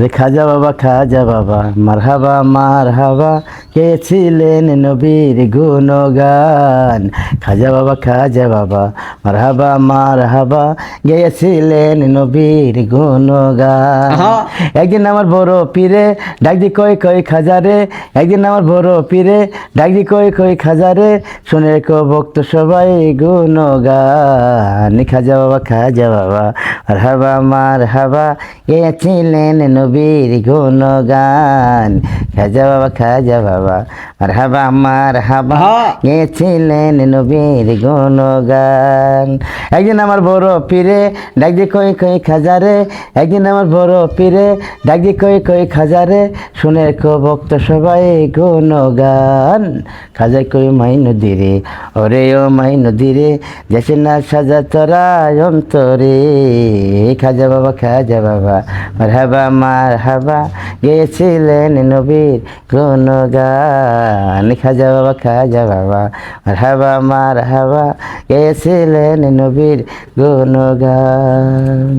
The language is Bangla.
রে খাজা বাবা মারহাবা মারহাবা গেয়েছিলেন নবীর গুণগান। খাজা বাবা মারহাবা মারহাবা গেয়েছিলেন নবীর গুণগান। একদিন আমার বড় পীরে ডাকদি কই কই খাজারে, একদিন আমার বড় পীরে ডাকদি কই কই খাজারে, শুনে কো ভক্ত সবাই গুণগান। খাজা বাবা মারহাবা মারহাবা গেয়েছিলেন নবীর গুণগান। খাজা বাবা মারহাবা মারহাবা গেয়েছিলেন নবীর গুণগান। একদিন আমার বড় পীরে ডাকদি কই কই খাজারে, একদিন আমার বড় পীরে ডাকদি কই কই খাজারে, শুনে কো ভক্ত সবাই গুণগান। খাজা কই মাই নদীরে ওরে ও মাই নদীরে, যেসে না সাজা তোরা অন্তরে। খাজা বাবা মারহাবা মারহাবা গেয়েছিলেন নবীর গুণগান। খাজা বাবা মারহাবা মারহাবা গেয়েছিলেন নবীর গুণগান।